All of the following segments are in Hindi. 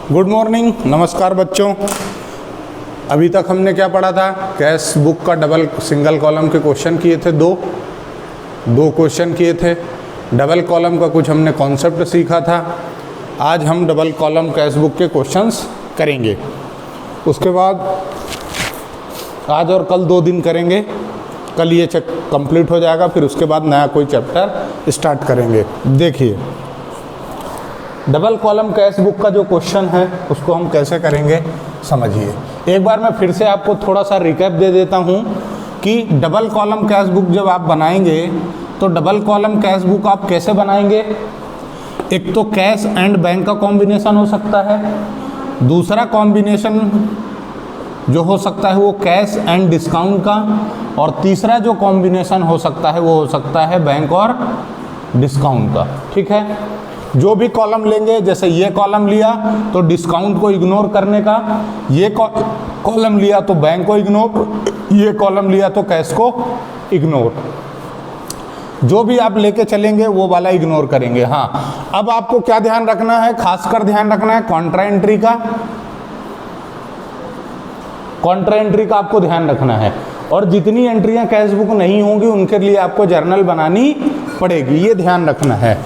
गुड मॉर्निंग, नमस्कार बच्चों। अभी तक हमने क्या पढ़ा था? कैश बुक का डबल सिंगल कॉलम के क्वेश्चन किए थे, दो क्वेश्चन किए थे। डबल कॉलम का कुछ हमने कॉन्सेप्ट सीखा था। आज हम डबल कॉलम कैश बुक के क्वेश्चंस करेंगे। उसके बाद आज और कल 2 दिन करेंगे। कल ये कंप्लीट हो जाएगा, फिर उसके बाद नया कोई चैप्टर स्टार्ट करेंगे। देखिए, डबल कॉलम कैश बुक का जो क्वेश्चन है उसको हम कैसे करेंगे समझिए। एक बार मैं फिर से आपको थोड़ा सा रिकैप दे देता हूँ कि डबल कॉलम कैश बुक जब आप बनाएंगे तो डबल कॉलम कैश बुक आप कैसे बनाएंगे। एक तो कैश एंड बैंक का कॉम्बिनेशन हो सकता है, दूसरा कॉम्बिनेशन जो हो सकता है वो कैश एंड डिस्काउंट का, और तीसरा जो कॉम्बिनेशन हो सकता है वो हो सकता है बैंक और डिस्काउंट का। ठीक है, जो भी कॉलम लेंगे, जैसे ये कॉलम लिया तो डिस्काउंट को इग्नोर करने का, ये कॉलम लिया तो बैंक को इग्नोर, ये कॉलम लिया तो कैश को इग्नोर। जो भी आप लेके चलेंगे वो वाला इग्नोर करेंगे। हाँ, अब आपको क्या ध्यान रखना है, खासकर ध्यान रखना है कॉन्ट्रा एंट्री का। कॉन्ट्रा एंट्री का आपको ध्यान रखना है, और जितनी एंट्रियां कैश बुक नहीं होंगी उनके लिए आपको जर्नल बनानी पड़ेगी, ये ध्यान रखना है।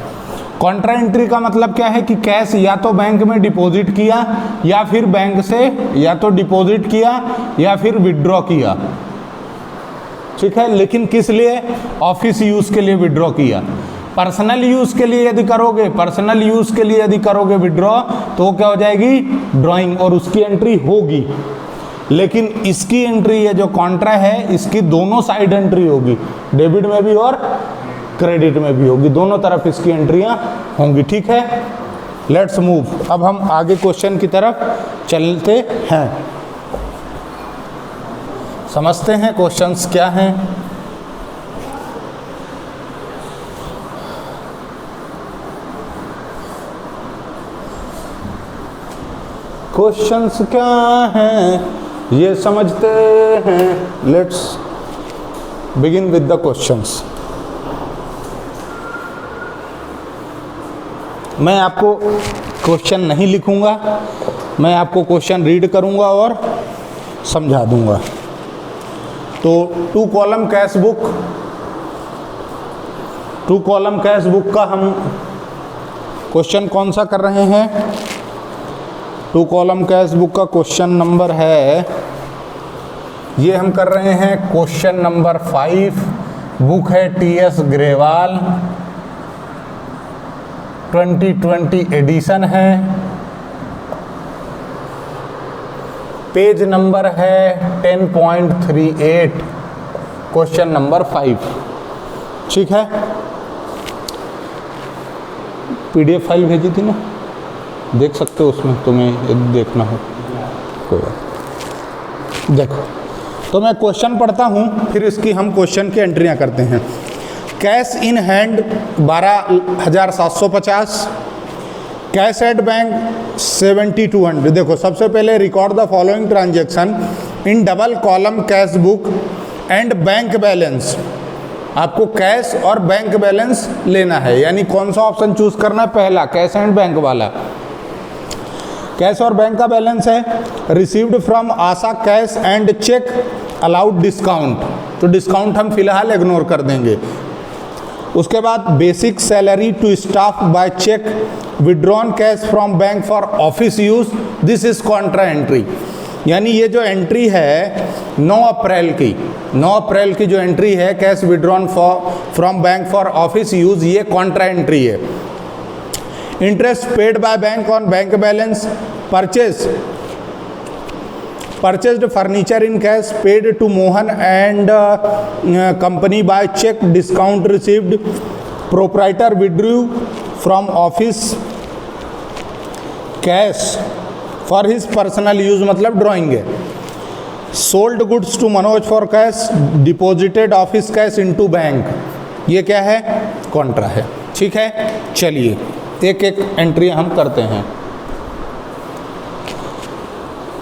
कॉन्ट्रा एंट्री का मतलब क्या है कि कैश या तो बैंक में डिपॉजिट किया, या फिर बैंक से या तो डिपॉजिट किया या फिर विड्रॉ किया। ठीक है, लेकिन किस लिए? ऑफिस यूज के लिए विड्रॉ किया। पर्सनल यूज के लिए यदि करोगे, पर्सनल यूज के लिए यदि करोगे विड्रॉ, तो क्या हो जाएगी? ड्रॉइंग, और उसकी एंट्री होगी। लेकिन इसकी एंट्री, ये जो कॉन्ट्रा है, इसकी दोनों साइड एंट्री होगी, डेबिट में भी और क्रेडिट में भी होगी, दोनों तरफ इसकी एंट्रियां होंगी। ठीक है, लेट्स मूव। अब हम आगे क्वेश्चन की तरफ चलते हैं, समझते हैं क्वेश्चंस क्या हैं। क्वेश्चंस क्या हैं ये समझते हैं। Let's begin with the questions. मैं आपको क्वेश्चन नहीं लिखूंगा, मैं आपको क्वेश्चन रीड करूंगा और समझा दूंगा। तो 2 कॉलम कैश बुक का हम क्वेश्चन कौन सा कर रहे हैं? 2 कॉलम कैश बुक का क्वेश्चन नंबर है, ये हम कर रहे हैं क्वेश्चन नंबर 5। बुक है TS ग्रेवाल, 2020 एडिशन है। पेज नंबर है 10.38, क्वेश्चन नंबर 5। ठीक है, PDF फाइल भेजी थी ना, देख सकते हो उसमें, तुम्हें देखना हो कोई बात। देखो, तो मैं क्वेश्चन पढ़ता हूँ, फिर इसकी हम क्वेश्चन की एंट्रियाँ करते हैं। Cash in hand 12,750, cash at bank 7,200। देखो, सबसे पहले record the following transaction in double column cash book and bank balance. आपको कैश और बैंक बैलेंस लेना है, यानी कौन सा ऑप्शन चूज करना है? पहला, कैश एंड बैंक वाला। कैश और बैंक का बैलेंस है। Received from Asha cash and cheque allowed discount, तो डिस्काउंट हम फिलहाल इग्नोर कर देंगे। उसके बाद basic salary to staff by cheque, withdrawn cash from bank for office use, this is contra entry. यानी ये जो एंट्री है 9 अप्रैल की जो एंट्री है, cash withdrawn from bank for office use, ये कॉन्ट्रा एंट्री है। Interest paid by bank on bank balance, purchased furniture in cash, paid to Mohan and company by check, discount received, proprietor withdrew from office cash for his personal use, मतलब ड्राइंग है। sold goods to Manoj for cash, deposited office cash into bank, ये क्या है? कॉन्ट्रा है। ठीक है, चलिए एक एक एंट्री हम करते हैं।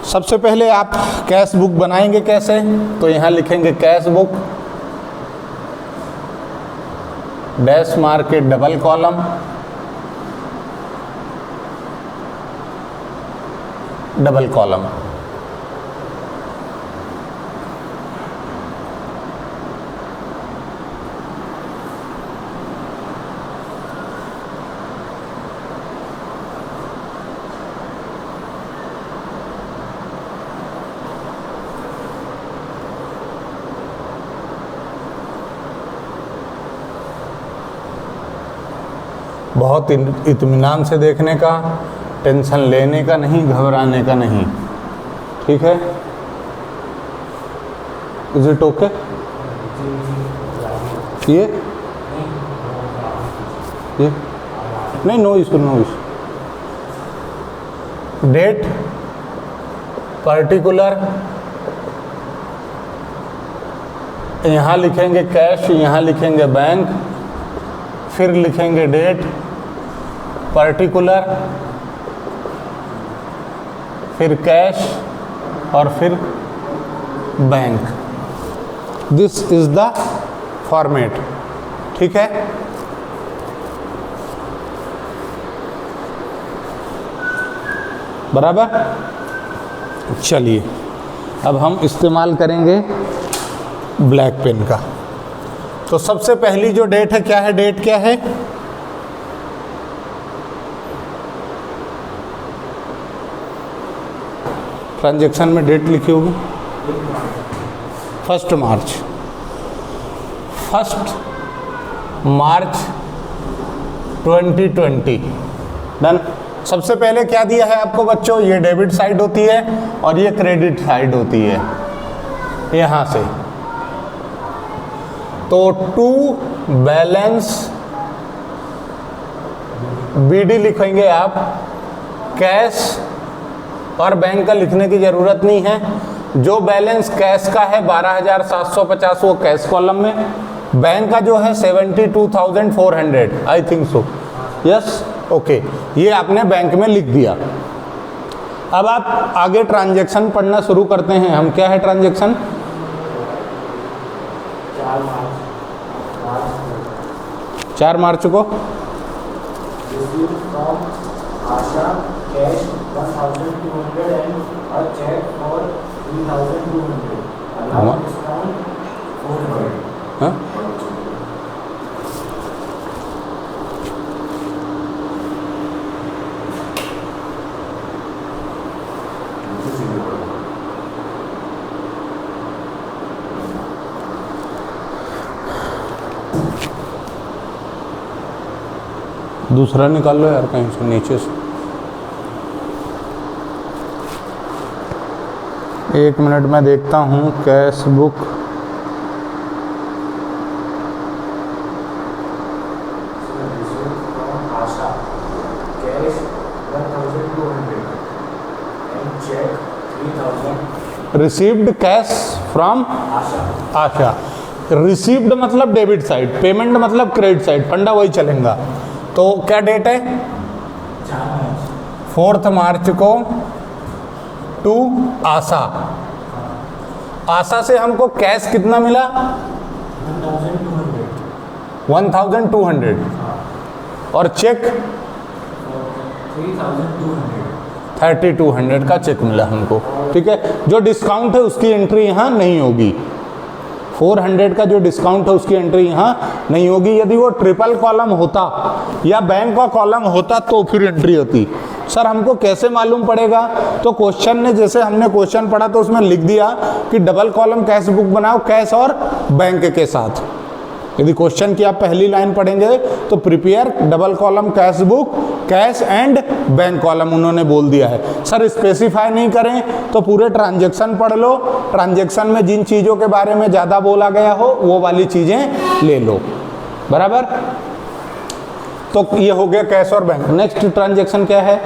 सबसे पहले आप कैश बुक बनाएंगे कैसे? तो यहाँ लिखेंगे कैश बुक, डैश मार के डबल कॉलम, डबल कॉलम। बहुत इत्मीनान से देखने का, टेंशन लेने का नहीं, घबराने का नहीं, ठीक है। Is it okay? ये नहीं, no issue, no issue. Date, particular, यहाँ लिखेंगे कैश, यहाँ लिखेंगे बैंक, फिर लिखेंगे डेट, पर्टिकुलर, फिर कैश और फिर bank. This is the format, ठीक है। बराबर। चलिए अब हम इस्तेमाल करेंगे ब्लैक पेन का। तो सबसे पहली जो डेट है, क्या है, डेट क्या है? ट्रांजैक्शन में डेट लिखी होगी 1 मार्च, 1 मार्च 2020। डन। सबसे पहले क्या दिया है आपको बच्चों? ये डेबिट साइड होती है और ये क्रेडिट साइड होती है, यहां से। तो टू बैलेंस बीडी लिखेंगे आप, कैश और बैंक का लिखने की जरूरत नहीं है। जो बैलेंस कैश का है 12,750 वो कैश कॉलम में, बैंक का जो है 72,400, I think so, yes, okay, ये आपने बैंक में लिख दिया। अब आप आगे ट्रांजैक्शन पढ़ना शुरू करते हैं हम। क्या है ट्रांजैक्शन? 4 मार्च को आशा cash 1,200 and a check for 3,200. Allow discount 400. हाँ? दूसरा निकाल लो यार कहीं से नीचे से। 1 मिनट में देखता हूँ cash book. Asha cash 1,200 and check 3,000. Received cash from Asha. Received मतलब डेबिट साइड, पेमेंट मतलब क्रेडिट साइड, फंडा वही चलेगा। तो क्या डेट है? 4 मार्च को टू आशा। आशा से हमको कैश कितना मिला? 1,200 और चेक 3,200 का चेक मिला हमको, ठीक है। जो डिस्काउंट है उसकी एंट्री यहाँ नहीं होगी। 400 का जो डिस्काउंट है उसकी एंट्री यहाँ नहीं होगी। यदि वो ट्रिपल कॉलम होता या बैंक का कॉलम होता तो फिर एंट्री होती। सर हमको कैसे मालूम पड़ेगा? तो क्वेश्चन ने, जैसे हमने क्वेश्चन पढ़ा तो उसमें लिख दिया कि डबल कॉलम कैश बुक बनाओ कैश और बैंक के साथ। यदि क्वेश्चन की आप पहली लाइन पढ़ेंगे तो prepare double column cash book, cash and bank column उन्होंने बोल दिया है। सर स्पेसिफाई नहीं करें तो पूरे ट्रांजैक्शन पढ़ लो, ट्रांजैक्शन में जिन चीज़ों के बारे में ज़्यादा बोला गया हो वो वाली चीज़ें ले लो, बराबर। तो ये हो गया कैश और बैंक। नेक्स्ट ट्रांजैक्शन क्या है?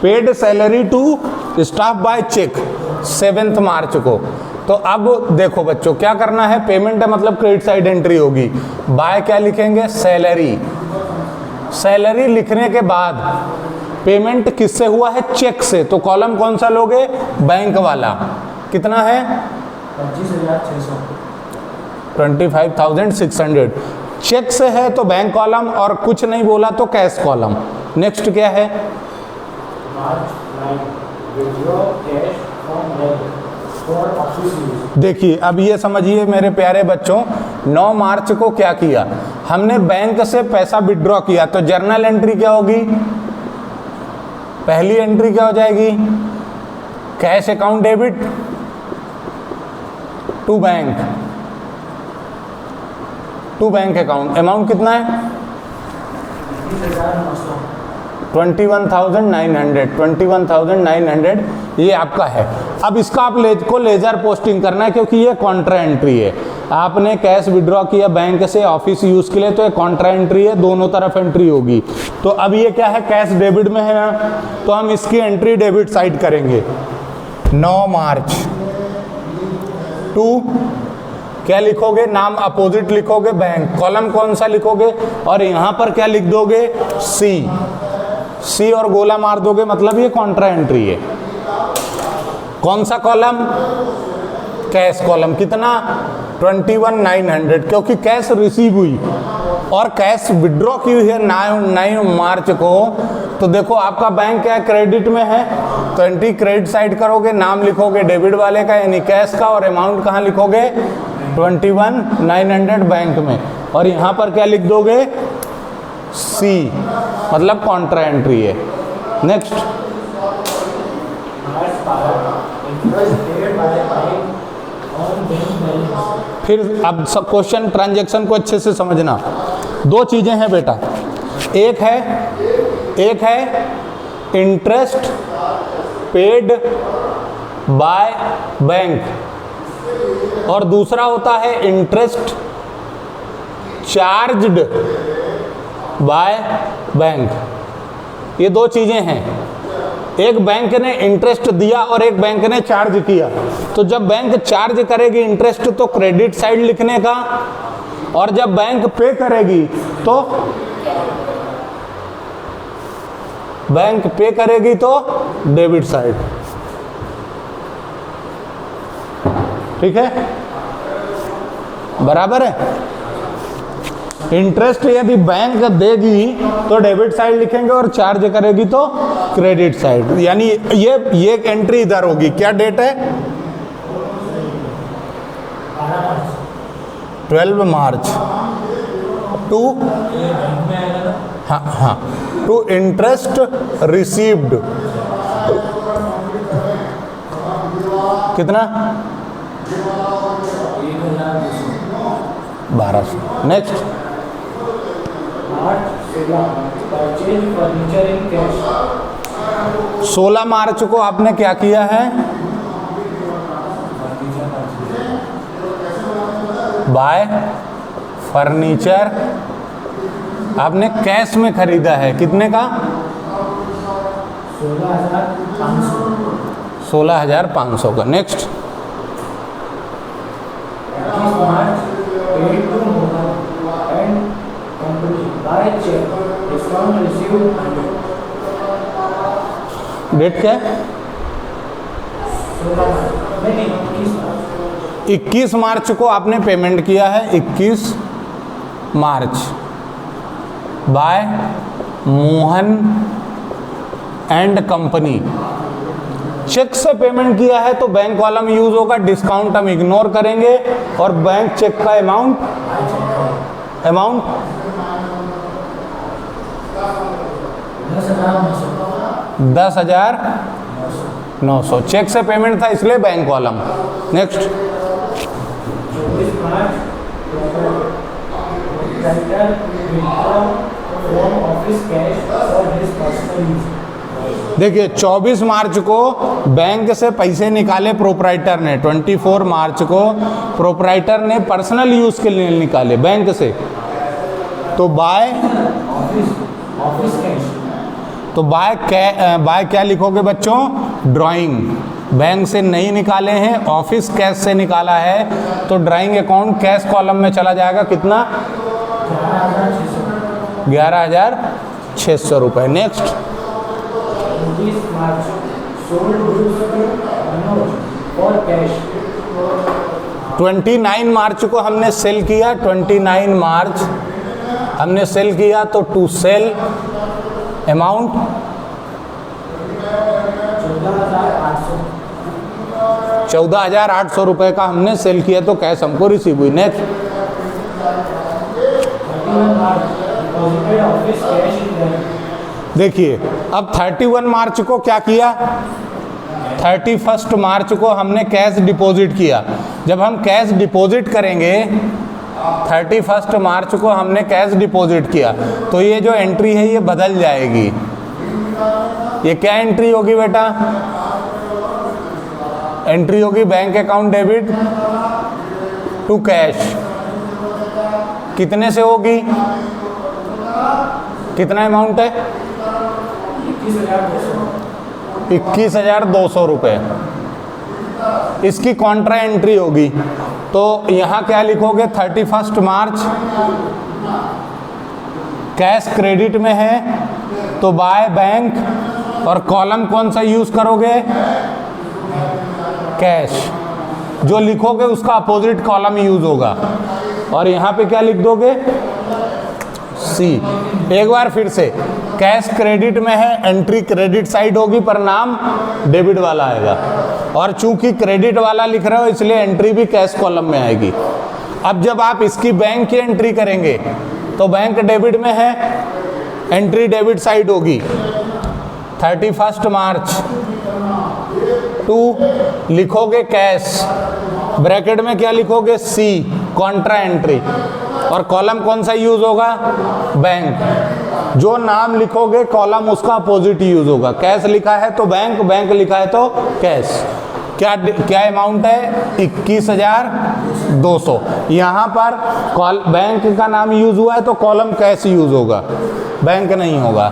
Paid salary to staff by cheque 7 March को। तो अब देखो बच्चों क्या करना है, पेमेंट है मतलब क्रेडिट साइड एंट्री होगी। बाय क्या लिखेंगे? सैलरी। सैलरी लिखने के बाद पेमेंट किससे हुआ है? चेक से। तो कॉलम कौन सा लोगे? बैंक वाला। कितना है? 25,600। 25,600। चेक से है तो बैंक कॉलम, और कुछ नहीं बोला तो कैश कॉलम। नेक्स्ट क्या है? March 9, withdraw cash from bank for office use. देखिए अब ये समझिए मेरे प्यारे बच्चों, 9 मार्च को क्या किया हमने? बैंक से पैसा विड्रॉ किया, तो जर्नल एंट्री क्या होगी? पहली एंट्री क्या हो जाएगी? Cash account debit to bank account. Amount कितना है? 21,900 ये आपका है। अब इसका आप लेजर पोस्टिंग करना है, क्योंकि ये कॉन्ट्रा एंट्री है। आपने कैश विड्रॉ किया बैंक से ऑफिस यूज के लिए, तो ये कॉन्ट्रा एंट्री है, दोनों तरफ एंट्री होगी। तो अब ये क्या है? कैश डेबिट में है ना, तो हम इसकी एंट्री डेबिट साइड करेंगे। 9 मार्च टू क्या लिखोगे? नाम अपोजिट लिखोगे, बैंक। कॉलम कौन सा लिखोगे? और यहाँ पर क्या लिख दोगे? सी और गोला मार दोगे, मतलब ये कॉन्ट्रा एंट्री है। कौन सा कॉलम? Cash column. कितना? 21,900, क्योंकि कैश रिसीव हुई और कैश विड्रॉ की हुई है 9 मार्च को। तो देखो आपका बैंक क्या क्रेडिट में है, तो एंट्री क्रेडिट साइड करोगे, नाम लिखोगे डेबिट वाले का यानी कैश का, और अमाउंट कहाँ लिखोगे? 21,900 बैंक में, और यहाँ पर क्या लिख दोगे? सी, मतलब कॉन्ट्रा एंट्री है। नेक्स्ट, फिर अब सब क्वेश्चन ट्रांजैक्शन को अच्छे से समझना। 2 चीजें हैं बेटा, एक है इंटरेस्ट पेड बाय बैंक, और दूसरा होता है इंटरेस्ट चार्ज्ड बाय बैंक। ये 2 चीजें हैं, एक बैंक ने इंटरेस्ट दिया और एक बैंक ने चार्ज किया। तो जब बैंक चार्ज करेगी इंटरेस्ट तो क्रेडिट साइड लिखने का, और जब बैंक पे करेगी तो डेबिट साइड। ठीक है, बराबर है। इंटरेस्ट यदि बैंक देगी तो डेबिट साइड लिखेंगे, और चार्ज करेगी तो क्रेडिट साइड। यानी ये एंट्री इधर होगी। क्या डेट है? 12 मार्च टू, हाँ, टू इंटरेस्ट रिसीव्ड। कितना? 1200। नेक्स्ट, 16 मार्च को आपने क्या किया है? बाय फर्नीचर आपने कैश में खरीदा है। कितने का? 16,500 का। नेक्स्ट, डेट क्या है? 21 मार्च को आपने पेमेंट किया है। 21 March by Mohan and company. Cheque से पेमेंट किया है तो बैंक कॉलम यूज होगा, डिस्काउंट हम इग्नोर करेंगे, और बैंक चेक का अमाउंट 10,900। चेक से पेमेंट था इसलिए बैंक कॉलम। नेक्स्ट, देखिए 24 मार्च को बैंक से पैसे निकाले प्रोपराइटर ने, 24 मार्च को प्रोपराइटर ने पर्सनल यूज के लिए निकाले बैंक से, तो बाय क्या लिखोगे बच्चों? ड्राइंग। बैंक से नहीं निकाले हैं, ऑफिस कैश से निकाला है, तो ड्राइंग अकाउंट कैश कॉलम में चला जाएगा। कितना? 11,600 रुपये। नेक्स्ट, 29 मार्च को हमने सेल किया। 29 मार्च हमने सेल किया तो टू सेल अमाउंट 14,800 रुपये का हमने सेल किया तो कैश हमको रिसीव हुई। नेक्स्ट, देखिए अब 31 मार्च को क्या किया, 31 मार्च को हमने कैश डिपॉजिट किया। जब हम कैश डिपॉजिट करेंगे, 31 मार्च को हमने कैश डिपॉजिट किया तो ये जो एंट्री है ये बदल जाएगी। ये क्या एंट्री होगी बेटा? एंट्री होगी bank account debit to cash. कितने से होगी? कितना अमाउंट है? 21,200 रुपये। इसकी कॉन्ट्रा एंट्री होगी। तो यहाँ क्या लिखोगे? 31 मार्च कैश क्रेडिट में है तो बाय बैंक, और कॉलम कौन सा यूज करोगे? कैश। जो लिखोगे उसका अपोजिट कॉलम यूज होगा। और यहाँ पे क्या लिख दोगे? सी। एक बार फिर से, कैश क्रेडिट में है, एंट्री क्रेडिट साइड होगी पर नाम डेबिट वाला आएगा। और चूंकि क्रेडिट वाला लिख रहे हो इसलिए एंट्री भी कैश कॉलम में आएगी। अब जब आप इसकी बैंक की एंट्री करेंगे तो बैंक डेबिट में है, एंट्री डेबिट साइड होगी। 31 मार्च टू लिखोगे कैश, ब्रैकेट में क्या लिखोगे? सी, कॉन्ट्रा एंट्री। और कॉलम कौन सा यूज होगा? बैंक। जो नाम लिखोगे कॉलम उसका अपोजिट यूज होगा। कैश लिखा है तो बैंक, बैंक लिखा है तो कैश। क्या अमाउंट है? 21,200। यहाँ पर बैंक का नाम यूज हुआ है तो कॉलम कैश यूज होगा, बैंक नहीं होगा।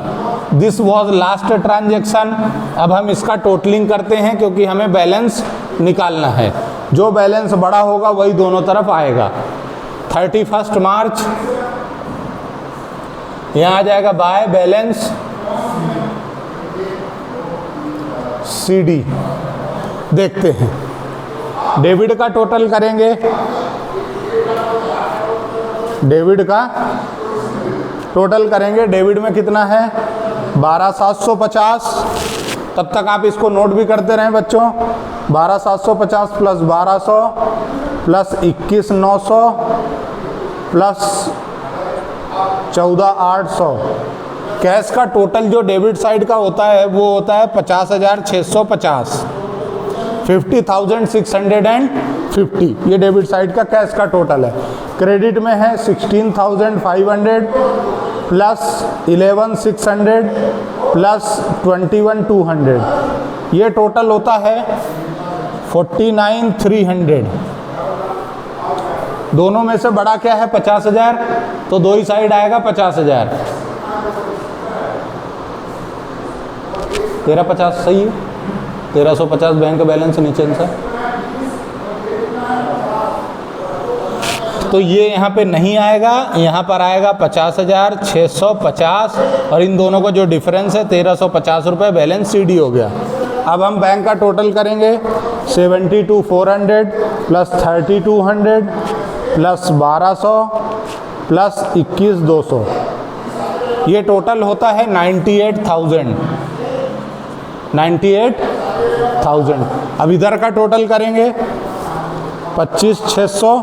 This was last transaction. अब हम इसका टोटलिंग करते हैं क्योंकि हमें बैलेंस निकालना है। जो बैलेंस बड़ा होगा वही दोनों तरफ आएगा। 31 मार्च यहाँ आ जाएगा बाय बैलेंस CD। देखते हैं, डेबिट का टोटल करेंगे। डेबिट का टोटल करेंगे। डेबिट में कितना है? 12,750। तब तक आप इसको नोट भी करते रहें बच्चों। 12,750 प्लस 1200 प्लस 21,900 प्लस 14,800। कैश का टोटल जो डेबिट साइड का होता है वो होता है 50,650, 50,650। ये डेबिट साइड का कैश का टोटल है। क्रेडिट में है 16,500 प्लस 11,600 प्लस 21,200। ये टोटल होता है 49,300। दोनों में से बड़ा क्या है? 50,000। तो दो ही साइड आएगा 50,000। 1350 सही है। 1350 बैंक बैंक नीचे से। तो ये यहाँ पे नहीं आएगा, यहाँ पर आएगा 50,650 और इन दोनों का जो डिफरेंस है 1,350 रुपये बैलेंस CD हो गया। अब हम बैंक का टोटल करेंगे। 72,400 प्लस 3,200 प्लस 1,200 प्लस 21,200। ये टोटल होता है 98,000। 98,000। अब इधर का टोटल करेंगे। 25,600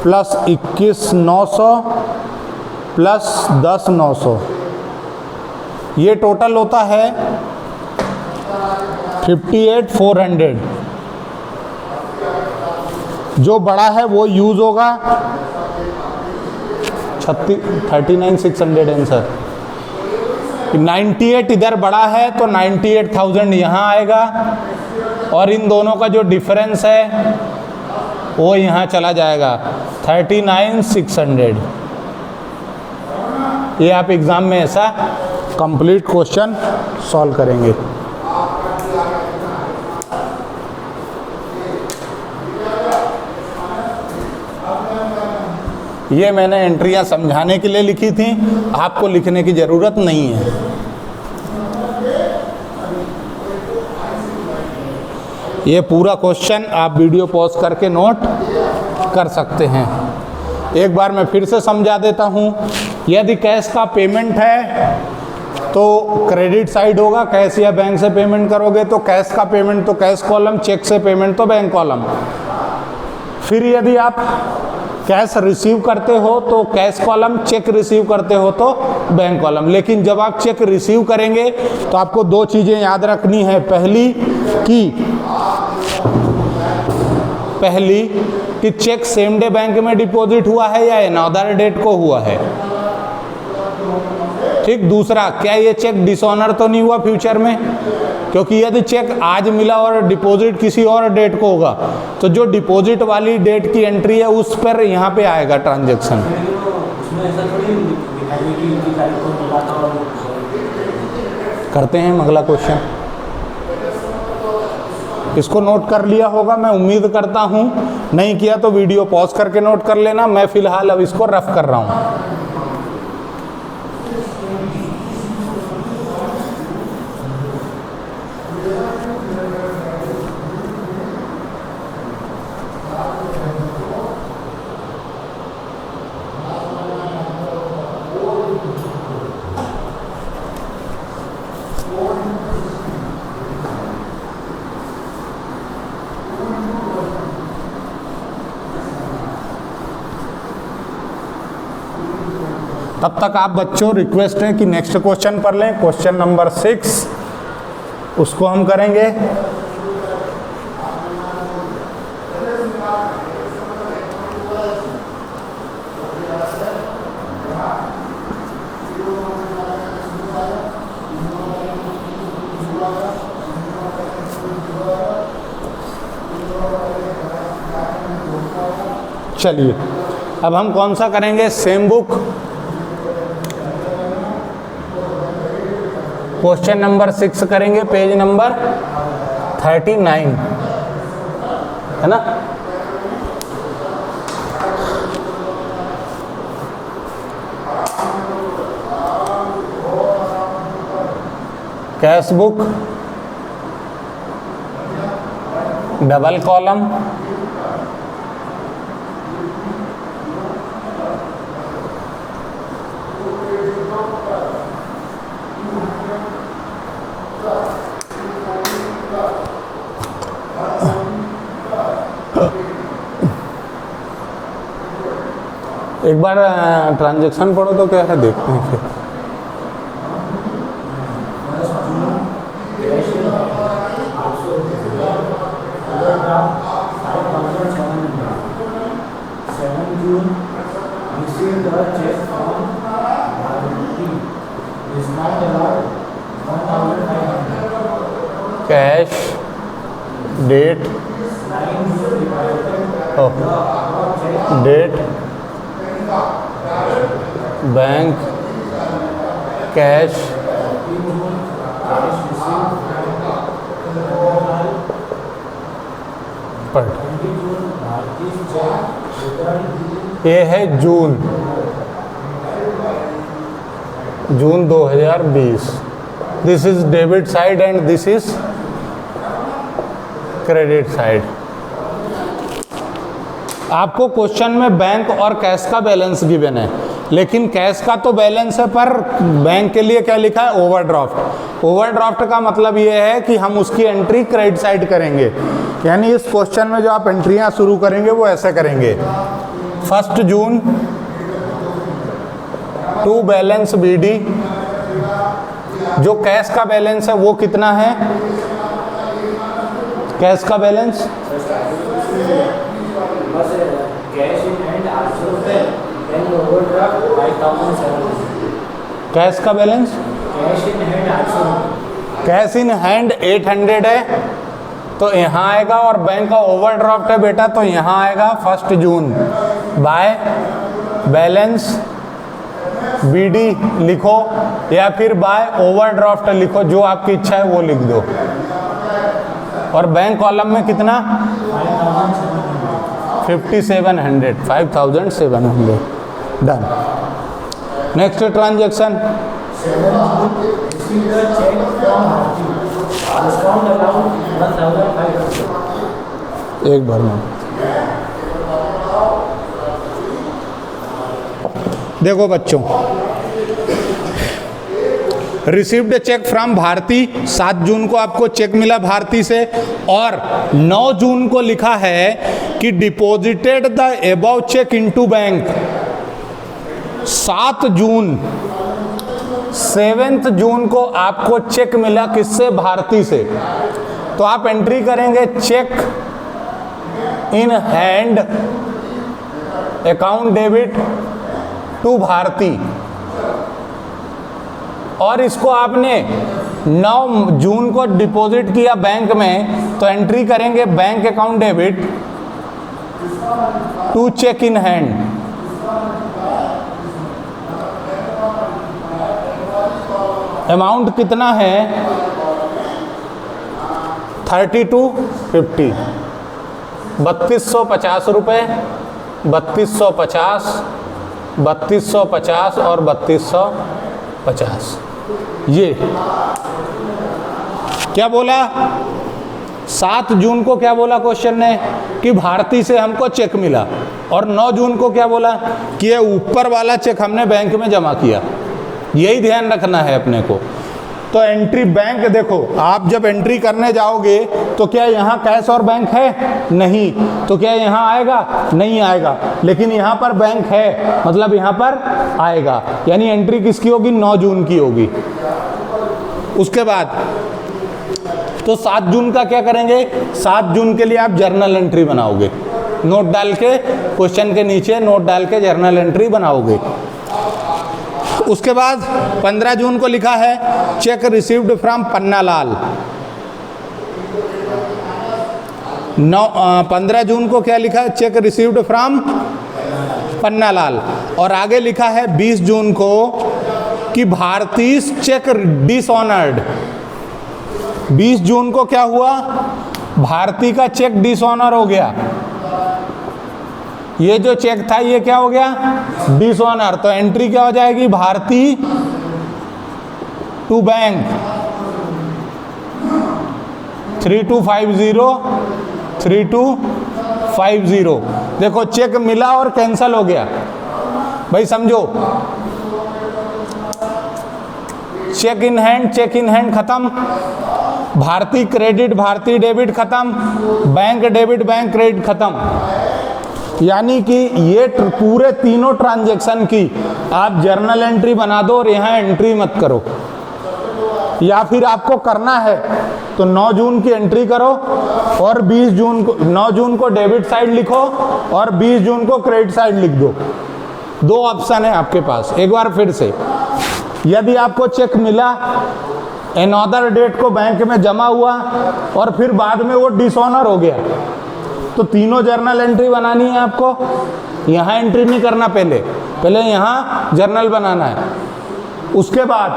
प्लस 21,900 प्लस 10,900। ये टोटल होता है 58,400। जो बड़ा है वो यूज होगा 39,600 आंसर। 98 इधर बड़ा है तो 98,000 यहाँ आएगा और इन दोनों का जो डिफरेंस है वो यहाँ चला जाएगा 39,600। ये आप एग्ज़ाम में ऐसा कंप्लीट क्वेश्चन सॉल्व करेंगे। ये मैंने एंट्रियाँ समझाने के लिए लिखी थी, आपको लिखने की ज़रूरत नहीं है। ये पूरा क्वेश्चन आप वीडियो पॉज करके नोट कर सकते हैं। एक बार मैं फिर से समझा देता हूँ। यदि कैश का पेमेंट है तो क्रेडिट साइड होगा, कैश या बैंक से पेमेंट करोगे तो कैश का पेमेंट तो कैश कॉलम, चेक से पेमेंट तो बैंक कॉलम। फिर यदि आप कैश रिसीव करते हो तो कैश कॉलम, चेक रिसीव करते हो तो बैंक कॉलम। लेकिन जब आप चेक रिसीव करेंगे तो आपको दो चीज़ें याद रखनी है। पहली कि चेक सेम डे बैंक में डिपॉजिट हुआ है या अनदर डेट को हुआ है, ठीक। दूसरा, क्या ये चेक डिसऑनर तो नहीं हुआ फ्यूचर में, क्योंकि यदि चेक आज मिला और डिपॉजिट किसी और डेट को होगा तो जो डिपॉजिट वाली डेट की एंट्री है उस पर यहाँ पे आएगा ट्रांजैक्शन। करते हैं अगला क्वेश्चन। इसको नोट कर लिया होगा, मैं उम्मीद करता हूँ। नहीं किया तो वीडियो पॉज करके नोट कर लेना। मैं फिलहाल अब इसको रफ कर रहा हूँ। तब तक आप बच्चों रिक्वेस्ट है कि नेक्स्ट क्वेश्चन पढ़ लें, क्वेश्चन नंबर 6 उसको हम करेंगे। चलिए अब हम कौन सा करेंगे, सेम बुक क्वेश्चन नंबर 6 करेंगे, पेज नंबर 39 है ना। कैश बुक, डबल कॉलम, एक बार ट्रांजैक्शन पढ़ो तो क्या है, देखते हैं फिर। Cash date date bank cash पर ये है जून 2020। This is debit side and this is credit side. आपको क्वेश्चन में बैंक और कैश का बैलेंस गिवन है, लेकिन कैश का तो बैलेंस है पर बैंक के लिए क्या लिखा है, ओवरड्राफ्ट। ओवरड्राफ्ट का मतलब ये है कि हम उसकी एंट्री क्रेडिट साइड करेंगे। यानी इस क्वेश्चन में जो आप एंट्रियां शुरू करेंगे वो ऐसे करेंगे। 1 जून टू बैलेंस बीडी, जो कैश का बैलेंस है वो कितना है, कैश का बैलेंस कैश का बैलेंस कैश इन हैंड 800 है तो यहाँ आएगा, और बैंक का ओवरड्राफ्ट है बेटा तो यहाँ आएगा 1 जून बाय बैलेंस बीडी लिखो या फिर बाय ओवरड्राफ्ट लिखो, जो आपकी इच्छा है वो लिख दो। और बैंक कॉलम में कितना 5700 डन। नेक्स्ट ट्रांजैक्शन, एक बार में देखो बच्चों, रिसीव्ड चेक फ्रॉम भारती, 7 जून को आपको चेक मिला भारती से, और 9 जून को लिखा है कि deposited the above cheque into bank. 7 जून को आपको चेक मिला किससे? भारती से। तो आप एंट्री करेंगे cheque in hand account debit to Bharti, और इसको आपने 9 जून को डिपॉजिट किया बैंक में, तो एंट्री करेंगे bank account debit to cheque in hand. Amount कितना है? 3250, 3250 रुपये, 3250, 3250 और 3250। ये क्या बोला? 7 जून को क्या बोला क्वेश्चन ने? कि भारती से हमको चेक मिला, और 9 जून को क्या बोला? कि ये ऊपर वाला चेक हमने बैंक में जमा किया। यही ध्यान रखना है अपने को। तो एंट्री बैंक, देखो आप जब एंट्री करने जाओगे तो क्या यहाँ कैश और बैंक है? नहीं। तो क्या यहाँ आएगा? नहीं आएगा। लेकिन यहाँ पर बैंक है, मतलब यहाँ पर आएगा। यानी एंट्री किसकी होगी? 9 जून की होगी। उसके बाद तो 7 जून का क्या करेंगे? 7 जून के लिए आप जर्नल एंट्री बनाओगे, नोट डाल के, क्वेश्चन के नीचे नोट डाल के जर्नल एंट्री बनाओगे। उसके बाद 15 जून को लिखा है चेक रिसीव्ड फ्रॉम पन्नालाल। 15 जून को क्या लिखा है? Check received from Pannalal. और आगे लिखा है 20 जून को कि भारतीय चेक डिसऑनर्ड। 20 जून को क्या हुआ? भारती का चेक डिसऑनर हो गया। ये जो चेक था ये क्या हो गया? डिसऑनर। तो एंट्री क्या हो जाएगी? Bharti to bank 3250 3250। देखो चेक मिला और कैंसल हो गया। भाई समझो, चेक इन हैंड खत्म, भारती क्रेडिट भारती डेबिट खत्म, बैंक डेबिट बैंक क्रेडिट खत्म। यानी कि ये पूरे तीनों ट्रांजैक्शन की आप जर्नल एंट्री बना दो और यहाँ एंट्री मत करो। या फिर आपको करना है तो 9 जून की एंट्री करो और 20 जून को 9 जून को डेबिट साइड लिखो और 20 जून को क्रेडिट साइड लिख दो। 2 ऑप्शन है आपके पास। एक बार फिर से, यदि आपको चेक मिला अनदर डेट को बैंक में जमा हुआ और फिर बाद में वो डिसऑनर हो गया, तो तीनों जर्नल एंट्री बनानी है आपको। यहाँ एंट्री नहीं करना, पहले यहाँ जर्नल बनाना है। उसके बाद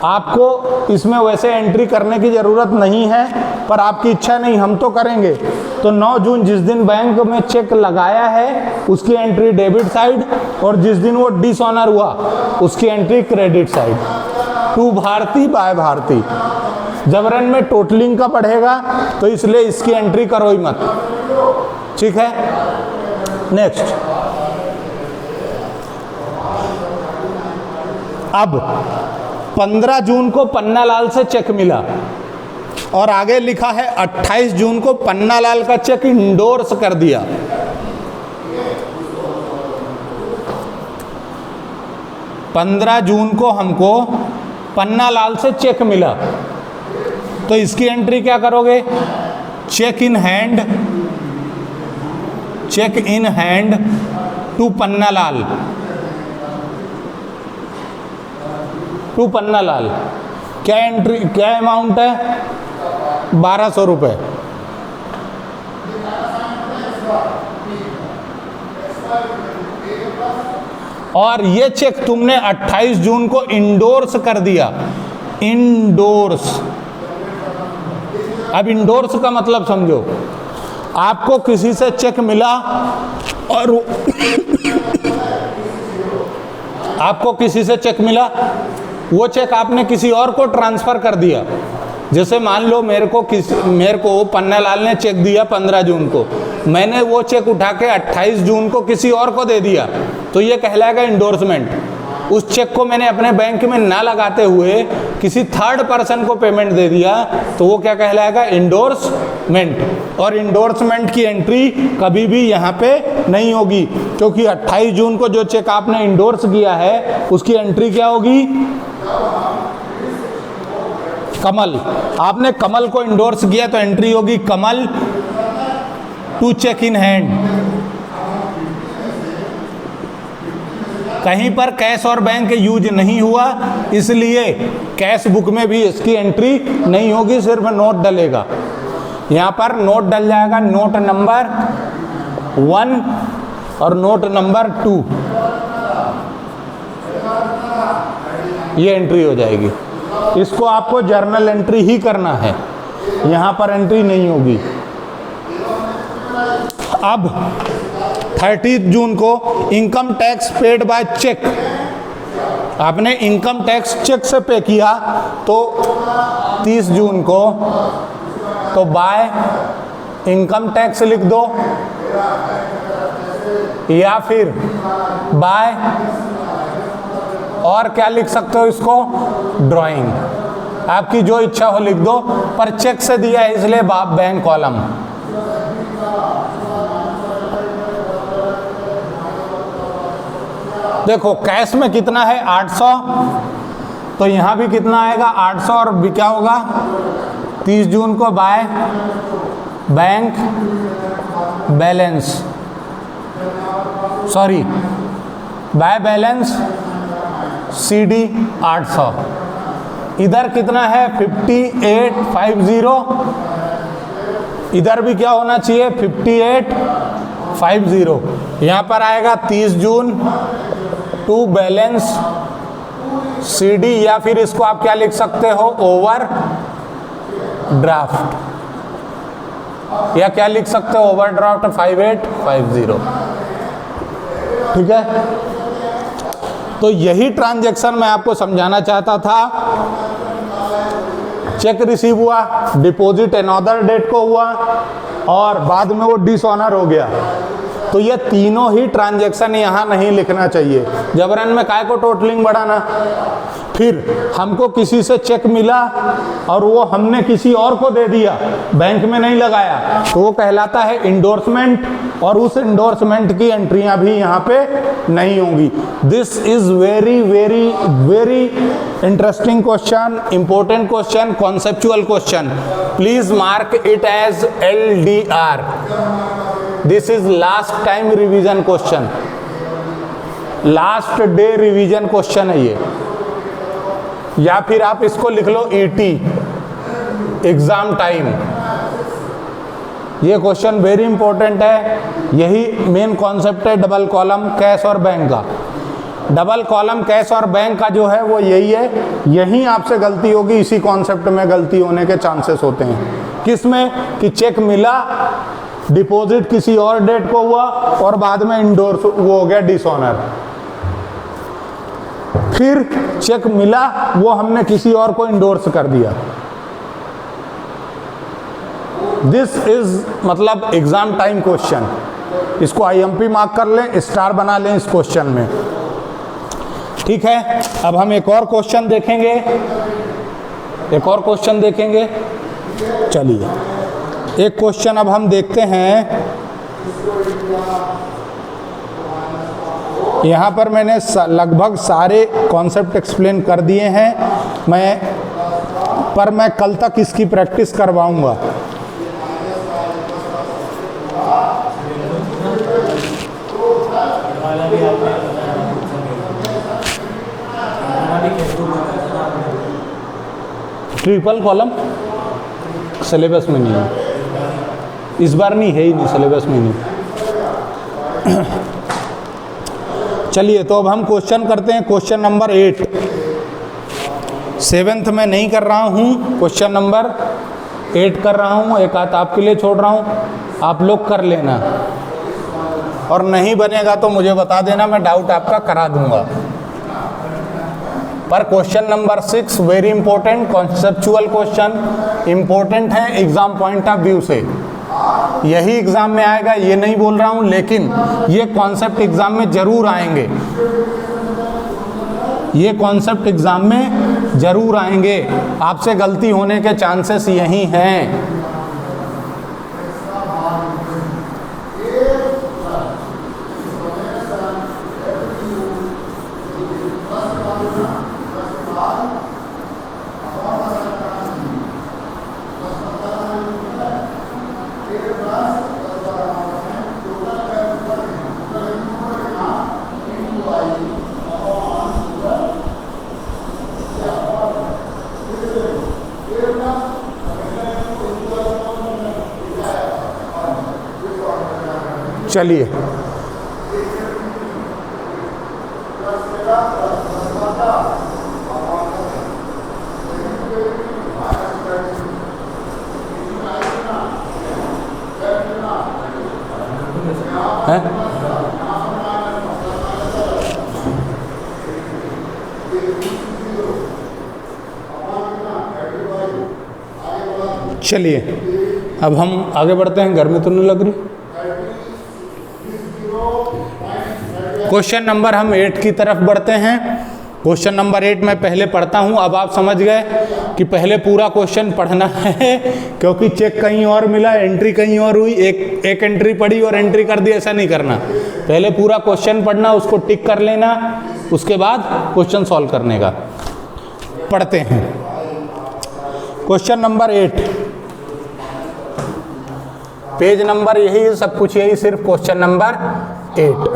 आपको इसमें वैसे एंट्री करने की ज़रूरत नहीं है, पर आपकी इच्छा नहीं हम तो करेंगे, तो 9 जून जिस दिन बैंक में चेक लगाया है उसकी एंट्री डेबिट साइड, और जिस दिन वो डिसऑनर हुआ उसकी entry credit side. To Bharti by Bharti. जबरन में टोटलिंग का पढ़ेगा तो इसलिए इसकी एंट्री करो ही मत। ठीक है, नेक्स्ट। अब 15 जून को पन्नालाल से चेक मिला और आगे लिखा है 28 जून को पन्नालाल का चेक इंडोर्स कर दिया। पंद्रह जून को हमको पन्नालाल से चेक मिला, तो इसकी एंट्री क्या करोगे? Cheque in hand to Pannalal, क्या एंट्री, क्या अमाउंट है? 1200 रुपये। और ये चेक तुमने 28 जून को इंडोर्स कर दिया। इंडोर्स, अब इंडोर्स का मतलब समझो, आपको किसी से चेक मिला और आपको किसी से चेक मिला, वो चेक आपने किसी और को ट्रांसफर कर दिया, जैसे मान लो मेरे को पन्नालाल ने चेक दिया 15 जून को, मैंने वो चेक उठा के 28 जून को किसी और को दे दिया, तो ये कहलाएगा इंडोर्समेंट। उस चेक को मैंने अपने बैंक में ना लगाते हुए किसी थर्ड पर्सन को पेमेंट दे दिया, तो वो क्या कहलाएगा? इंडोर्समेंट। और इंडोर्समेंट की एंट्री कभी भी यहाँ पे नहीं होगी, क्योंकि 28 जून को जो चेक आपने इंडोर्स किया है उसकी एंट्री क्या होगी? कमल। आपने कमल को इंडोर्स किया तो एंट्री होगी कमल टू चेक इन हैंड। कहीं पर कैश और बैंक यूज नहीं हुआ, इसलिए कैश बुक में भी इसकी एंट्री नहीं होगी, सिर्फ नोट डलेगा। यहाँ पर नोट डल जाएगा, नोट नंबर 1 और नोट नंबर 2, ये एंट्री हो जाएगी। इसको आपको जर्नल एंट्री ही करना है, यहाँ पर एंट्री नहीं होगी। अब 30 जून को income tax paid by cheque, आपने इनकम टैक्स चेक से पे किया तो 30 जून को तो बाय इनकम टैक्स लिख दो, या फिर बाय और क्या लिख सकते हो इसको? ड्राइंग, आपकी जो इच्छा हो लिख दो, पर चेक से दिया है इसलिए बैंक कॉलम। देखो कैश में कितना है? 800, तो यहाँ भी कितना आएगा? 800, और भी क्या होगा? 30 जून को by bank balance, sorry by balance CD 800। इधर कितना है? 5850, इधर भी क्या होना चाहिए? 5850। यहाँ पर आएगा 30 जून टू बैलेंस CD, या फिर इसको आप क्या लिख सकते हो? ओवर ड्राफ्ट, या क्या लिख सकते हो? Over draft 5850। ठीक है, तो यही ट्रांजैक्शन मैं आपको समझाना चाहता था। चेक रिसीव हुआ, डिपॉजिट अनदर डेट को हुआ, और बाद में वो डिसऑनर हो गया, तो ये तीनों ही ट्रांजैक्शन यहाँ नहीं लिखना चाहिए। जबरन में काय को टोटलिंग बढ़ाना। फिर हमको किसी से चेक मिला और वो हमने किसी और को दे दिया, बैंक में नहीं लगाया, तो वो कहलाता है इंडोर्समेंट, और उस इंडोर्समेंट की एंट्रियां भी यहाँ पे नहीं होंगी। This is very very very interesting question, important question, conceptual question. Please mark it as LDR। This is last time revision question, last day revision question है ये, या फिर आप इसको लिख लो ET, एग्जाम टाइम। ये क्वेश्चन वेरी इंपॉर्टेंट है, यही मेन कॉन्सेप्ट है डबल कॉलम कैश और बैंक का। डबल कॉलम कैश और बैंक का जो है वो यही है, यहीं आपसे गलती होगी, इसी कॉन्सेप्ट में गलती होने के चांसेस होते हैं। किस में? कि चेक मिला, डिपॉजिट किसी और डेट को हुआ, और बाद में इंडोर्स वो हो गया डिसऑनर। फिर चेक मिला, वो हमने किसी और को इंडोर्स कर दिया। दिस इज मतलब एग्जाम टाइम क्वेश्चन। इसको IMP मार्क कर लें, स्टार बना लें इस क्वेश्चन में। ठीक है, अब हम एक और क्वेश्चन देखेंगे, एक और क्वेश्चन देखेंगे। चलिए एक क्वेश्चन अब हम देखते हैं। यहाँ पर मैंने लगभग सारे कॉन्सेप्ट एक्सप्लेन कर दिए हैं, मैं कल तक इसकी प्रैक्टिस करवाऊंगा। ट्रिपल कॉलम सिलेबस में नहीं है, इस बार नहीं है ही नहीं, सिलेबस में नहीं। चलिए तो अब हम क्वेश्चन करते हैं, क्वेश्चन नंबर 8। 7th में नहीं कर रहा हूँ, क्वेश्चन नंबर 8 कर रहा हूँ। एक हाथ आपके लिए छोड़ रहा हूँ, आप लोग कर लेना, और नहीं बनेगा तो मुझे बता देना, मैं डाउट आपका करा दूंगा। पर question number 6 very important conceptual question, important है एग्जाम पॉइंट ऑफ व्यू से, यही एग्जाम में आएगा ये नहीं बोल रहा हूं, लेकिन ये कॉन्सेप्ट एग्जाम में जरूर आएंगे, ये कॉन्सेप्ट एग्जाम में जरूर आएंगे, आपसे गलती होने के चांसेस यही हैं। चलिए है? चलिए अब हम आगे बढ़ते हैं, गर्मी तो नहीं लग रही। क्वेश्चन नंबर हम 8 की तरफ बढ़ते हैं। क्वेश्चन नंबर 8 मैं पहले पढ़ता हूं, अब आप समझ गए कि पहले पूरा क्वेश्चन पढ़ना है, क्योंकि चेक कहीं और मिला, एंट्री कहीं और हुई, एक एंट्री पढ़ी और एंट्री कर दी, ऐसा नहीं करना। पहले पूरा क्वेश्चन पढ़ना, उसको टिक कर लेना, उसके बाद क्वेश्चन सॉल्व करने का। पढ़ते हैं क्वेश्चन नंबर 8, पेज नंबर यही है, सब कुछ यही, सिर्फ question number 8।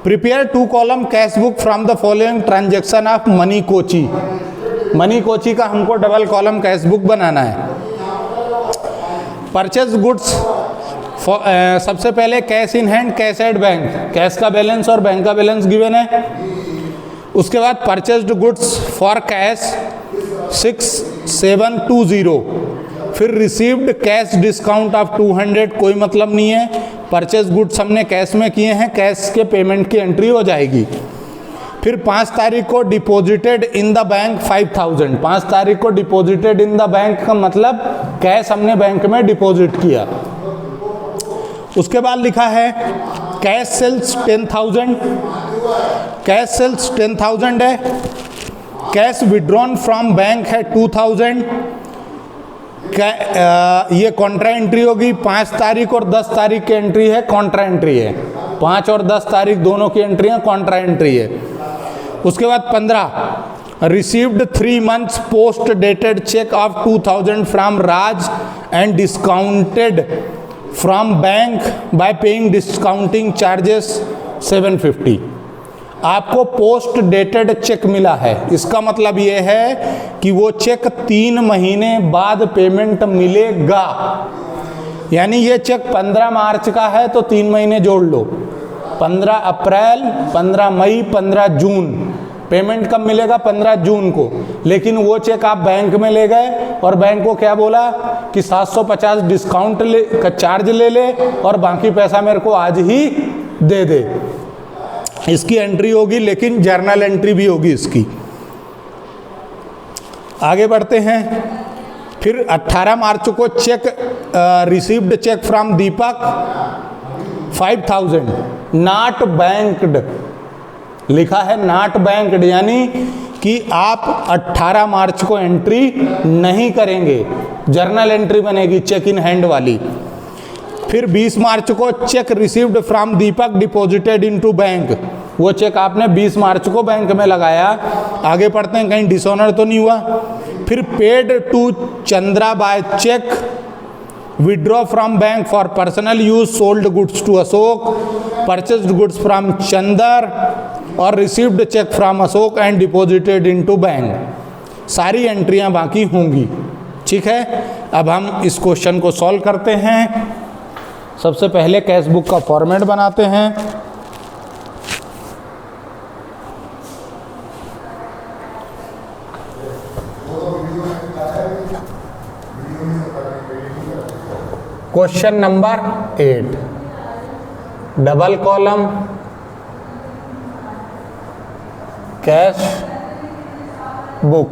Prepare 2 column cash book from the following transaction of money Kochi. Money Kochi का हमको डबल कॉलम कैश बुक बनाना है। परचेज गुड्स, सबसे पहले cash in hand, cash at bank, cash का बैलेंस और बैंक का बैलेंस गिवन है। उसके बाद परचेज्ड गुड्स फॉर कैश 6720, फिर रिसीव्ड कैश डिस्काउंट ऑफ 200, कोई मतलब नहीं है, परचेज गुड्स हमने कैश में किए हैं, कैश के पेमेंट की एंट्री हो जाएगी। फिर 5 तारीख को डिपॉजिटेड इन द बैंक 5000, 5 तारीख को डिपॉजिटेड इन द बैंक का मतलब कैश हमने बैंक में डिपॉजिट किया। उसके बाद लिखा है कैश सेल्स 10,000, कैश सेल्स 10,000 है, कैश विड्रॉन फ्रॉम बैंक है 2000, ये कॉन्ट्रा एंट्री होगी। 5 तारीख और 10 तारीख की एंट्री है, कॉन्ट्रा एंट्री है, 5 और 10 तारीख दोनों की एंट्री है, कॉन्ट्रा एंट्री है। उसके बाद 15 received 3 months post dated check of 2000 from Raj and discounted from bank by paying discounting charges 750। आपको पोस्ट डेटेड चेक मिला है, इसका मतलब ये है कि वो चेक 3 महीने बाद पेमेंट मिलेगा। यानी ये चेक 15 मार्च का है तो 3 महीने जोड़ लो, 15 अप्रैल, 15 मई, 15 जून। पेमेंट कब मिलेगा? 15 जून को। लेकिन वो चेक आप बैंक में ले गए और बैंक को क्या बोला कि 750 डिस्काउंट का चार्ज ले ले और बाकी पैसा मेरे को आज ही दे दे। इसकी एंट्री होगी, लेकिन जर्नल एंट्री भी होगी इसकी। आगे बढ़ते हैं। फिर 18 मार्च को cheque received cheque from Deepak 5000 not banked, लिखा है नॉट बैंक्ड, यानी कि आप 18 मार्च को एंट्री नहीं करेंगे, जर्नल एंट्री बनेगी चेक इन हैंड वाली। फिर 20 मार्च को cheque received from Deepak deposited into bank, वो चेक आपने 20 मार्च को बैंक में लगाया। आगे पढ़ते हैं, कहीं डिसऑनर तो नहीं हुआ। फिर paid to Chandra by cheque, withdraw from bank for personal use, sold goods to Ashok, purchased goods from Chandar और received cheque from Ashok and deposited into bank. सारी एंट्रियां बाकी होंगी। ठीक है, अब हम इस क्वेश्चन को सॉल्व करते हैं। सबसे पहले कैश बुक का फॉर्मेट बनाते हैं। Question number 8, double column cash book.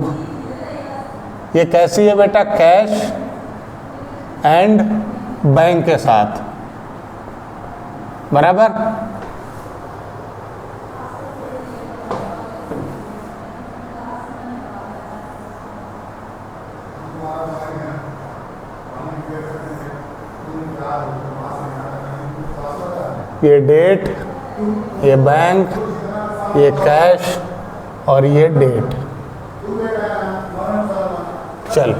ये कैसी है बेटा? कैश एंड बैंक के साथ, बराबर। ये डेट, ये बैंक, ये कैश और ये डेट। चल,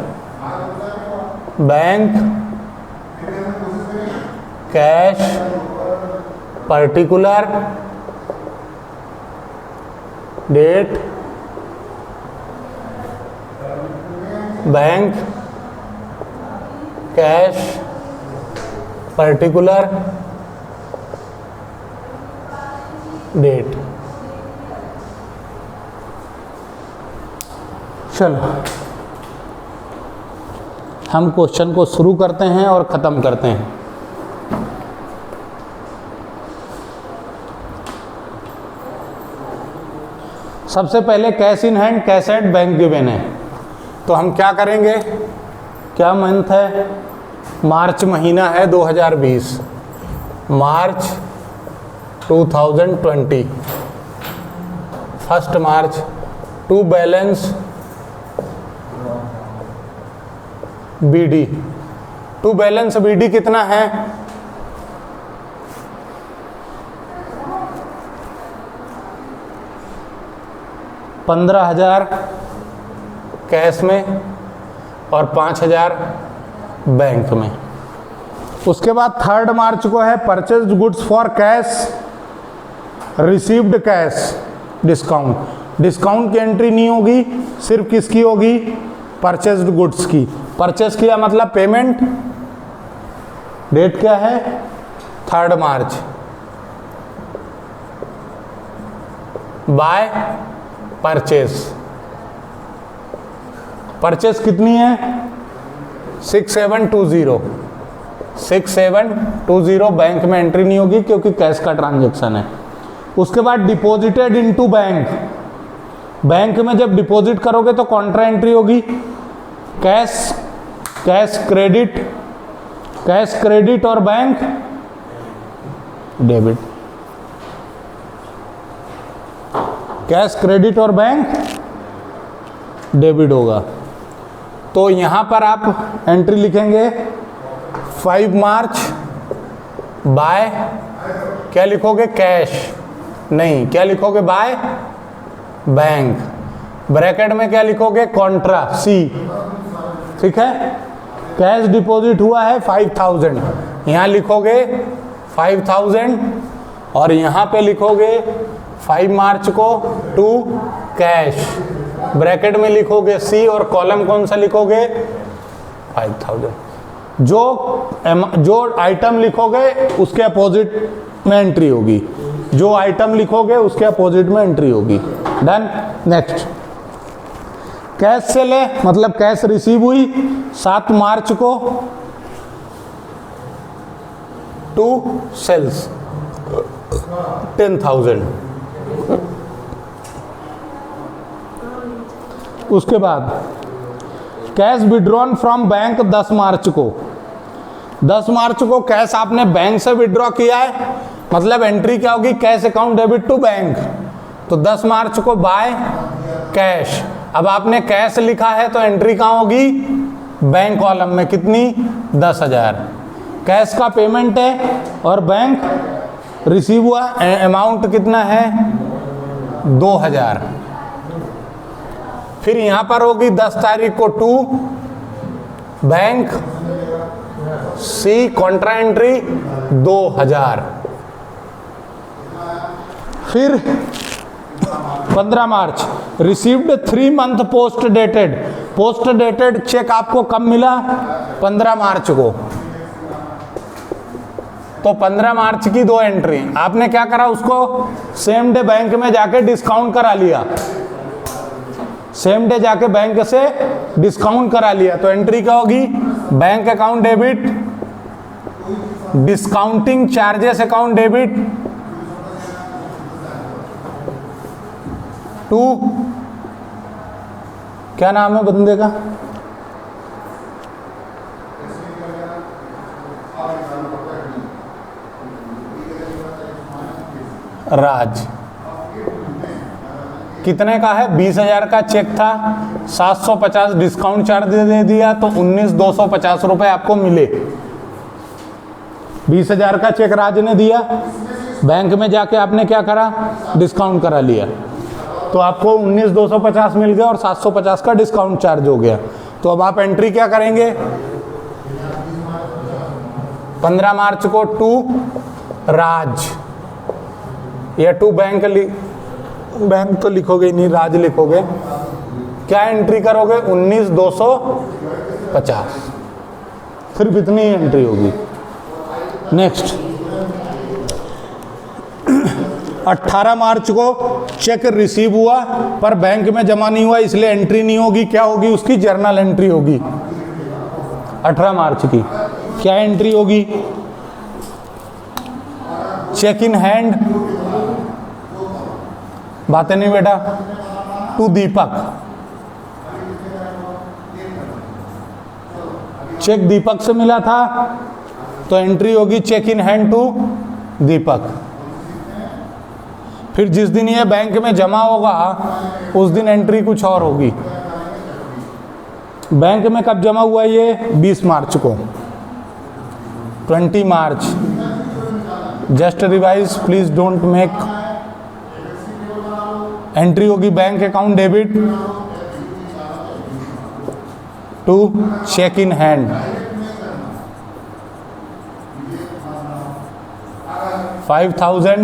bank, cash, particular, date, bank, cash, particular, date. चलो हम क्वेश्चन को शुरू करते हैं और ख़त्म करते हैं। सबसे पहले cash in hand, cash at bank given है, तो हम क्या करेंगे? क्या मंथ है? मार्च महीना है 2020, मार्च 2020, 1 मार्च। To balance BD, to balance BD कितना है? $15,000 कैश में और 5,000 बैंक में। उसके बाद 3 मार्च को है purchased goods for cash, received cash, discount. Discount की एंट्री नहीं होगी, सिर्फ किसकी होगी? परचेज्ड गुड्स की। परचेज किया मतलब पेमेंट। डेट क्या है? 3 मार्च। बाय परचेज, परचेज कितनी है? 6720। 6720 बैंक में एंट्री नहीं होगी क्योंकि कैश का ट्रांजैक्शन है। उसके बाद डिपॉजिटेड इनटू बैंक, बैंक में जब डिपॉजिट करोगे तो कॉन्ट्रा एंट्री होगी। Cash, cash credit, cash credit और बैंक डेबिट। कैश क्रेडिट और बैंक डेबिट होगा। तो यहां पर आप एंट्री लिखेंगे 5 मार्च बाय, क्या लिखोगे? कैश नहीं, क्या लिखोगे? By bank. ब्रैकेट में क्या लिखोगे? कॉन्ट्रा, सी। ठीक है। कैश डिपॉजिट हुआ है 5000, यहाँ लिखोगे 5000 और यहाँ पे लिखोगे 5 मार्च को टू कैश, ब्रैकेट में लिखोगे सी और कॉलम कौन सा लिखोगे? 5000। जो आइटम लिखोगे उसके अपोजिट में एंट्री होगी, जो आइटम लिखोगे उसके अपोजिट में एंट्री होगी। डन। नेक्स्ट, कैश से ले मतलब कैश रिसीव हुई 7 मार्च को टू सेल्स 10,000। उसके बाद कैश विड्रॉन फ्रॉम बैंक 10 मार्च को, 10 मार्च को कैश आपने बैंक से विड्रॉ किया है, मतलब एंट्री क्या होगी? Cash account debit to bank. तो 10 मार्च को बाय कैश। अब आपने कैश लिखा है तो एंट्री कहाँ होगी? बैंक कॉलम में। कितनी? 10,000। कैश का पेमेंट है और बैंक रिसीव हुआ, अमाउंट कितना है? 2,000। फिर यहां पर होगी 10 तारीख को to bank, C contra entry 2,000। फिर 15 March received 3 month post dated, post dated cheque आपको कब मिला? 15 मार्च को। तो 15 मार्च की 2 एंट्री आपने क्या करा? उसको सेम डे बैंक में जाके डिस्काउंट करा लिया, सेम डे जाके बैंक से डिस्काउंट करा लिया। तो एंट्री क्या होगी? Bank account debit, discounting charges account debit, to, क्या नाम है बंदे का? राज। कितने का है? 20,000 का चेक था, 750 डिस्काउंट चार्ज दे दिया तो 19,250 रुपये आपको मिले। 20,000 का चेक राज ने दिया, बैंक में जाके आपने क्या करा? डिस्काउंट करा लिया, तो आपको 19,250 मिल गया और 750 का डिस्काउंट चार्ज हो गया। तो अब आप एंट्री क्या करेंगे? 15 मार्च को टू राज, या टू बैंक बैंक तो लिखोगे नहीं, राज लिखोगे। क्या एंट्री करोगे? 19,250, सिर्फ इतनी एंट्री होगी। नेक्स्ट, 18 मार्च को चेक रिसीव हुआ पर बैंक में जमा नहीं हुआ, इसलिए एंट्री नहीं होगी। क्या होगी उसकी? जर्नल एंट्री होगी। 18 मार्च की क्या एंट्री होगी? चेक इन हैंड, बातें नहीं बेटा, टू दीपक। चेक दीपक से मिला था तो एंट्री होगी चेक इन हैंड टू दीपक। फिर जिस दिन ये बैंक में जमा होगा उस दिन एंट्री कुछ और होगी। बैंक में कब जमा हुआ ये? 20 मार्च को। 20 March, just revise, please don't make. Entry होगी bank account debit to cheque in hand, 5,000।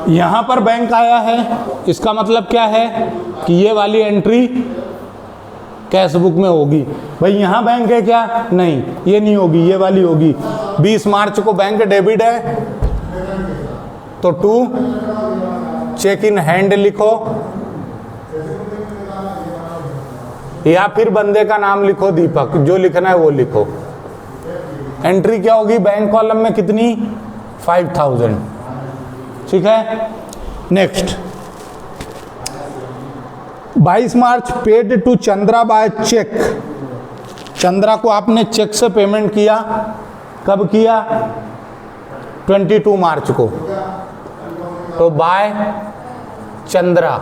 यहां पर बैंक आया है, इसका मतलब क्या है कि ये वाली एंट्री कैश बुक में होगी। भाई यहाँ बैंक है क्या? नहीं, ये नहीं होगी, ये वाली होगी। 20 मार्च को बैंक डेबिट है तो टू चेक इन हैंड लिखो, या फिर बंदे का नाम लिखो दीपक, जो लिखना है वो लिखो। एंट्री क्या होगी बैंक कॉलम में? कितनी? 5,000। ठीक है। Next, 22 March paid to Chandra by cheque. Chandra को आपने चेक से पेमेंट किया, कब किया? 22 मार्च को। तो बाय चंद्रा,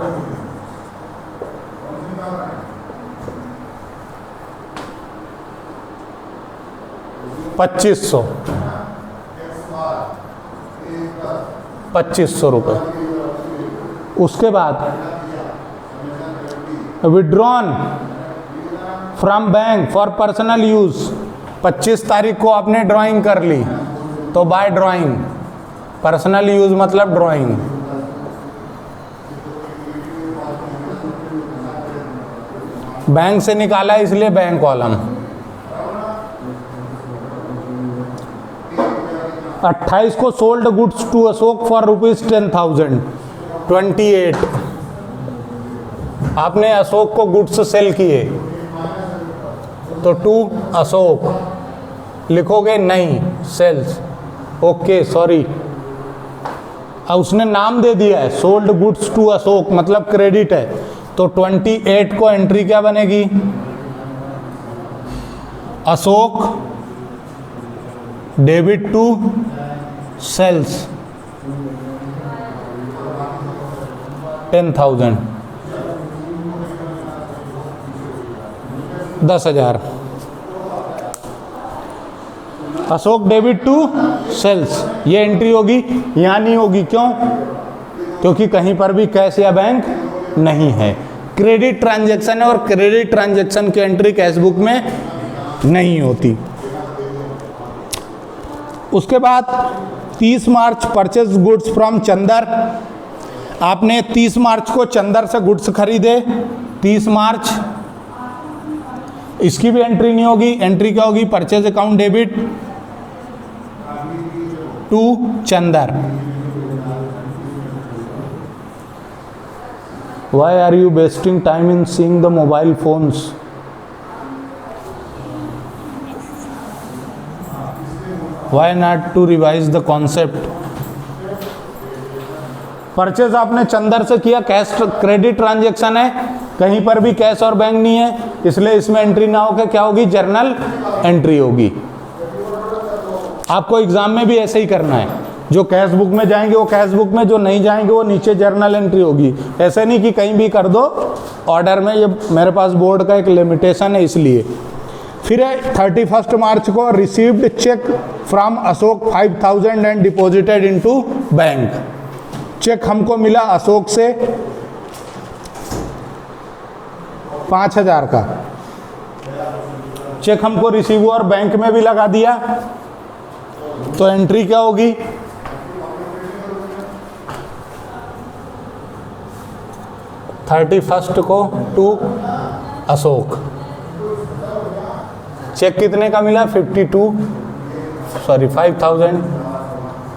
₹2,500 रुपये। उसके बाद withdrawn from bank for personal use, 25 तारीख को आपने ड्राइंग कर ली तो बाय ड्राइंग, पर्सनल यूज मतलब ड्राइंग। बैंक से निकाला इसलिए बैंक कॉलम। 28 को sold goods to Ashok for ₹10,000। 28 आपने अशोक को गुड्स सेल किए तो टू अशोक लिखोगे, नहीं सेल्स। ओके सॉरी, अब उसने नाम दे दिया है सोल्ड गुड्स टू अशोक मतलब क्रेडिट है, तो 28 को एंट्री क्या बनेगी? Ashok debit to sales 10,000, 10,000। Ashok debit to sales, ये एंट्री होगी, यहाँ नहीं होगी। क्यों? क्योंकि कहीं पर भी कैश या बैंक नहीं है, क्रेडिट ट्रांजैक्शन है और क्रेडिट ट्रांजैक्शन की एंट्री कैश बुक में नहीं होती। उसके बाद 30 मार्च परचेज गुड्स फ्रॉम चंदर, आपने 30 मार्च को चंदर से गुड्स खरीदे, 30 मार्च, इसकी भी एंट्री नहीं होगी। एंट्री क्या होगी? Purchase account debit to Chandar. Why are you wasting time in seeing the mobile phones? Why not to revise the concept. Purchase आपने चंदर से किया, कैश क्रेडिट ट्रांजेक्शन है, कहीं पर भी कैश और बैंक नहीं है, इसलिए इसमें एंट्री ना होकर क्या होगी, जर्नल एंट्री होगी। आपको एग्जाम में भी ऐसे ही करना है, जो कैश बुक में जाएंगे वो कैश बुक में, जो नहीं जाएंगे वो नीचे जर्नल एंट्री होगी। ऐसे नहीं कि कहीं भी कर दो ऑर्डर में, ये मेरे पास बोर्ड का एक लिमिटेशन है इसलिए। फिर है 31 मार्च को received cheque from Ashok 5000 and deposited into bank. Cheque हमको मिला अशोक से 5000 का, चेक हमको रिसीव हुआ और बैंक में भी लगा दिया, तो एंट्री क्या होगी, 31 को टू अशोक। चेक कितने का मिला, 5000,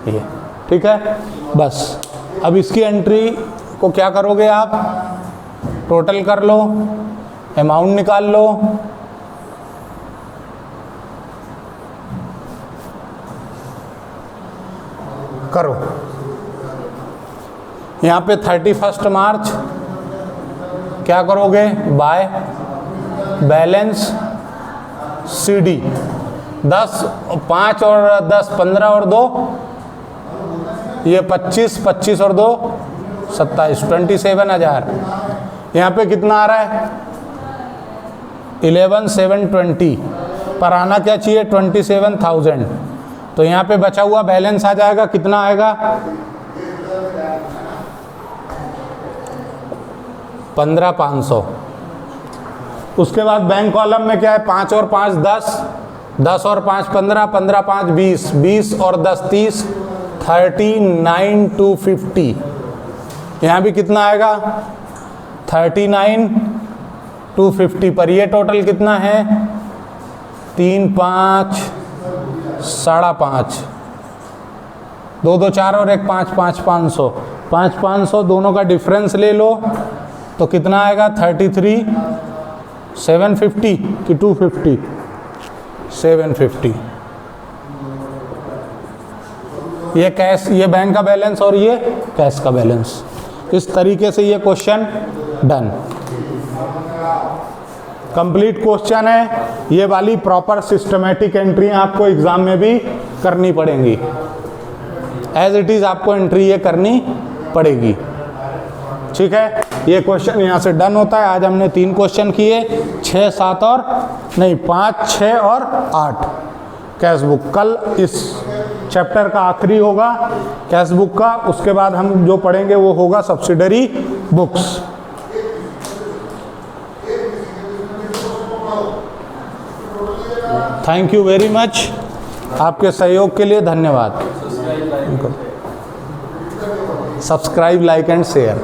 ये ठीक है। बस अब इसकी एंट्री को क्या करोगे आप, टोटल कर लो, अमाउंट निकाल लो, करो। यहाँ पे 31 मार्च क्या करोगे, बाय बैलेंस CD 10, 5 और 10 15 और 2 ये 25, 25 और 2 27, 27,000। यहाँ पे कितना आ रहा है, 11,720, पर आना क्या चाहिए 27,000। तो यहाँ पे बचा हुआ बैलेंस आ जाएगा, कितना आएगा 15,500। उसके बाद बैंक कॉलम में क्या है, 5 और 5 10, 10 और 5 15, 15 5 20, 20 और 10 30, 39,250। यहाँ भी कितना आएगा 39,250, पर ये टोटल कितना है 3 5 5.5, 2 2 4 और 1 5 5, 500, 5 500 दोनों का डिफरेंस ले लो तो कितना आएगा 33,750 कि 250, 750। ये कैश, ये बैंक का बैलेंस और ये कैश का बैलेंस। इस तरीके से ये क्वेश्चन डन, कंप्लीट क्वेश्चन है। ये वाली प्रॉपर सिस्टमेटिक एंट्री आपको एग्जाम में भी करनी पड़ेंगी, एज इट इज आपको एंट्री ये करनी पड़ेगी, ठीक है। ये क्वेश्चन यहाँ से डन होता है। आज हमने 3 क्वेश्चन किए, 6 7 और नहीं 5 6 और 8 कैश बुक। कल इस चैप्टर का आखिरी होगा कैश बुक का, उसके बाद हम जो पढ़ेंगे वो होगा subsidiary books. Thank you very much, आपके सहयोग के लिए धन्यवाद। Subscribe, like and share.